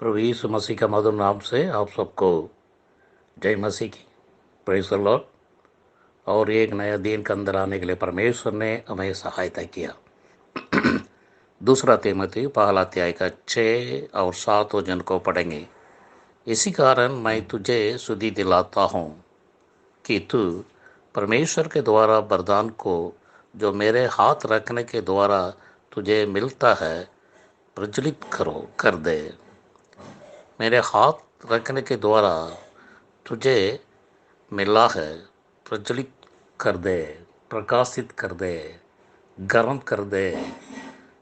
प्रभु यीशु मसीह का मधुर नाम से आप सबको जय मसीह की। Praise the Lord. और एक नया दिन के अंदर आने के लिए परमेश्वर ने हमें सहायता किया। दूसरा तीमुथी पहला अध्याय का 6 और 7 वचन को पढ़ेंगे। इसी कारण मैं तुझे सुधि दिलाता हूँ कि तू परमेश्वर के द्वारा वरदान को जो मेरे हाथ रखने के द्वारा तुझे मिलता है प्रज्वलित कर दे। मेरे हाथ रखने के द्वारा तुझे मिला है प्रज्वलित कर दे, प्रकाशित कर दे, गर्म कर दे।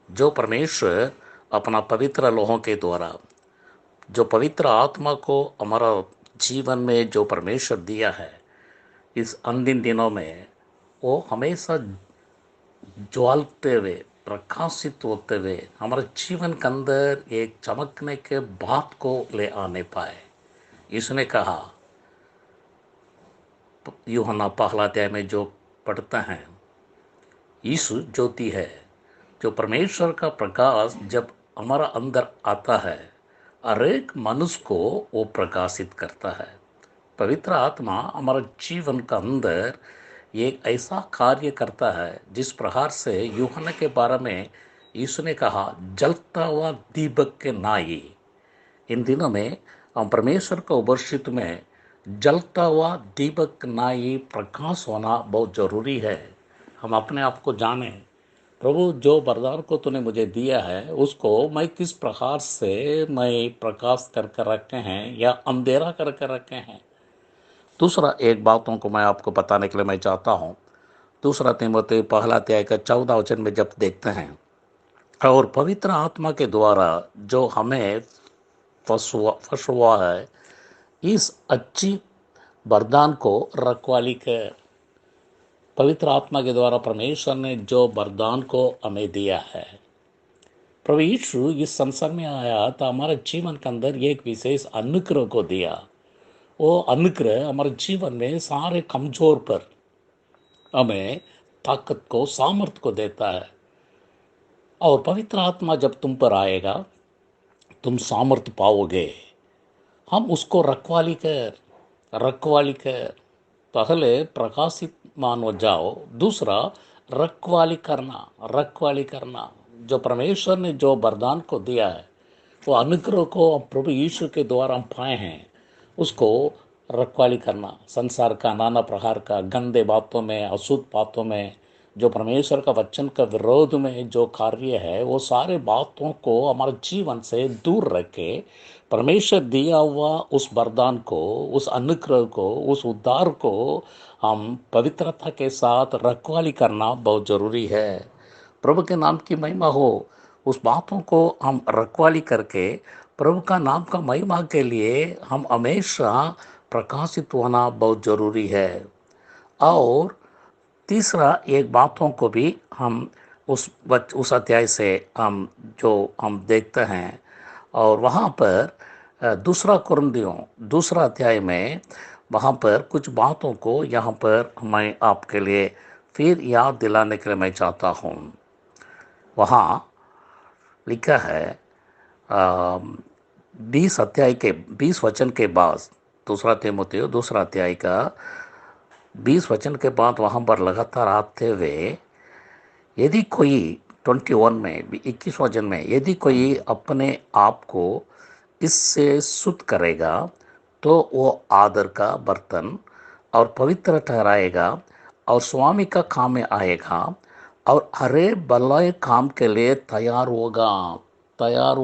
जो परमेश्वर अपना पवित्र लोहों के द्वारा, जो पवित्र आत्मा को हमारा जीवन में जो परमेश्वर दिया है इस अंतिम दिनों में, वो हमेशा ज्वालते हुए, प्रकाशित होते हुए हमारे जीवन के अंदर एक चमकने के बात को ले आने पाए। इसने कहा, यूहन्ना पहला अध्याय में जो पढ़ते हैं, यीशु ज्योति है। जो परमेश्वर का प्रकाश जब हमारा अंदर आता है, हर एक मनुष्य को वो प्रकाशित करता है। पवित्र आत्मा हमारे जीवन का अंदर एक ऐसा कार्य करता है जिस प्रकार से यूहन्ना के बारे में यीशु ने कहा, जलता हुआ दीपक के नाई। इन दिनों में हम परमेश्वर का उपस्थित में जलता हुआ दीपक नाई प्रकाश होना बहुत ज़रूरी है। हम अपने आप को जाने, प्रभु जो वरदान को तूने मुझे दिया है उसको मैं किस प्रकार से मैं प्रकाश करके रखे हैं या अंधेरा करके रखे हैं। दूसरा एक बातों को मैं आपको बताने के लिए मैं चाहता हूँ। दूसरा तीमुथी पहला अध्याय का 14 वचन में जब देखते हैं, और पवित्र आत्मा के द्वारा जो हमें फंसुआ है, इस अच्छी वरदान को रखवाली कर। पवित्र आत्मा के द्वारा परमेश्वर ने जो वरदान को हमें दिया है, प्रभु यीशु इस संसार में आया तो हमारे जीवन के अंदर एक विशेष अनुग्रह को दिया। वो अनुग्रह हमारे जीवन में सारे कमजोर पर हमें ताकत को, सामर्थ्य को देता है। और पवित्र आत्मा जब तुम पर आएगा तुम सामर्थ्य पाओगे। हम उसको रखवाली कर। पहले प्रकाशित मानो जाओ, दूसरा रखवाली करना। जो परमेश्वर ने जो वरदान को दिया है, वो अनुग्रह को प्रभु यीशु के द्वारा हम पाए हैं, उसको रखवाली करना। संसार का नाना प्रकार का गंदे बातों में, अशुद्ध बातों में, जो परमेश्वर का वचन का विरोध में जो कार्य है, वो सारे बातों को हमारे जीवन से दूर रखे परमेश्वर दिया हुआ उस वरदान को, उस अनुग्रह को, उस उद्धार को हम पवित्रता के साथ रखवाली करना बहुत ज़रूरी है। प्रभु के नाम की महिमा हो। उस बातों को हम रखवाली करके प्रभु का नाम का महिमा के लिए हम हमेशा प्रकाशित होना बहुत ज़रूरी है। और तीसरा एक बातों को भी हम उस अध्याय से हम देखते हैं। और वहाँ पर दूसरा कुरिन्थियों दूसरा अध्याय में वहाँ पर कुछ बातों को यहाँ पर मैं आपके लिए फिर याद दिलाने के लिए मैं चाहता हूँ। वहाँ लिखा है 20 वचन के बाद, दूसरा तीमुथियुस दूसरा अध्याय का 20 वचन के बाद वहाँ पर लगातार आते हुए, यदि कोई 21 में 21 वचन में, यदि कोई अपने आप को इससे शुद्ध करेगा तो वो आदर का बर्तन और पवित्र ठहराएगा और स्वामी का काम में आएगा और हरे भले काम के लिए तैयार होगा। तैयार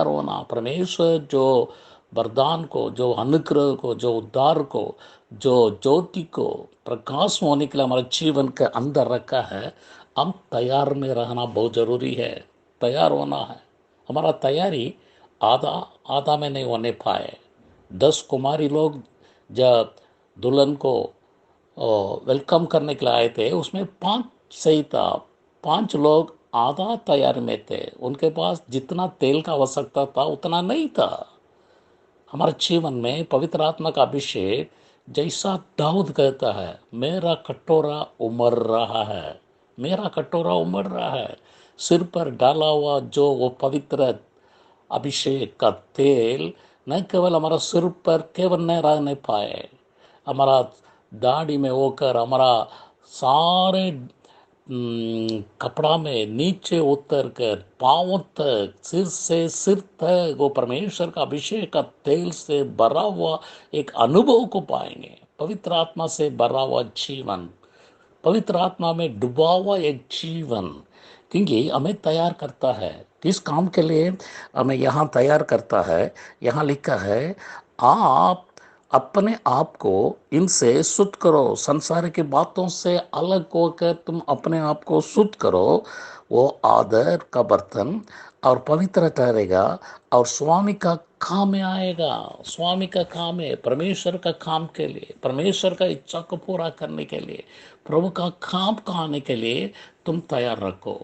होना। परमेश्वर जो वरदान को, जो अनुग्रह को, जो उद्धार को, जो ज्योति को प्रकाश होने के लिए हमारे जीवन के अंदर रखा है, हम तैयार में रहना बहुत ज़रूरी है। तैयार होना है। हमारा तैयारी आधा में नहीं होने पाए। 10 कुमारी लोग जब दुल्हन को वेलकम करने के लिए आए थे, उसमें 5 सही था। 5 लोग आधा तैयार में थे। उनके पास जितना तेल का आवश्यकता था उतना नहीं था। हमारे जीवन में पवित्र आत्मा का अभिषेक, जैसा दाऊद कहता है, मेरा कटोरा उमड़ रहा है। सिर पर डाला हुआ जो वो पवित्र अभिषेक का तेल न केवल हमारा सिर पर केवल न रहने पाए, हमारा दाढ़ी में होकर हमारा सारे कपड़ा में नीचे उतर कर पांव तक, सिर से सिर तक वो परमेश्वर का अभिषेक का तेल से भरा हुआ एक अनुभव को पाएंगे। पवित्र आत्मा से भरा हुआ जीवन, पवित्र आत्मा में डूबा हुआ एक जीवन, क्योंकि हमें तैयार करता है किस काम के लिए? हमें यहाँ तैयार करता है। यहाँ लिखा है, आप अपने आप को इनसे शुद्ध करो, संसार की बातों से अलग होकर तुम अपने आप को शुद्ध करो। वो आदर का बर्तन और पवित्र ठहरेगा और स्वामी का काम में आएगा। स्वामी का काम है, परमेश्वर का काम के लिए, परमेश्वर का इच्छा को पूरा करने के लिए, प्रभु का काम कहने के लिए तुम तैयार रखो।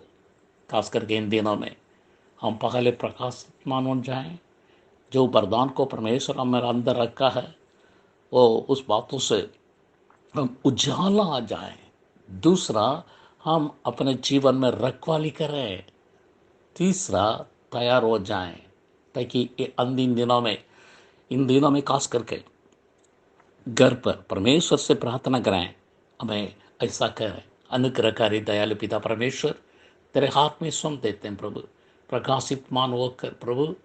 खास करके इन दिनों में हम पहले प्रकाशितमान हो जाएं। जो वरदान को परमेश्वर हमारे अंदर रखा है वो उस बातों से हम उजाला आ जाए। दूसरा, हम अपने जीवन में रखवाली करें। तीसरा, तैयार हो जाएं, ताकि ये अंतिम दिनों में, इन दिनों में खास करके घर पर परमेश्वर से प्रार्थना करें, हमें ऐसा करें। अनुग्रहकारी दयालु पिता परमेश्वर, तेरे हाथ में सौंप देते हैं प्रभु। प्रकाशित मान होकर प्रभु,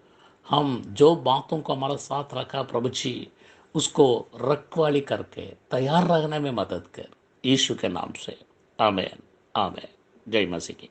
हम जो बातों को हमारे साथ रखा प्रभु जी, उसको रखवाली करके तैयार रहने में मदद कर, यीशु के नाम से, आमेन। आमेन। जय मसीह की।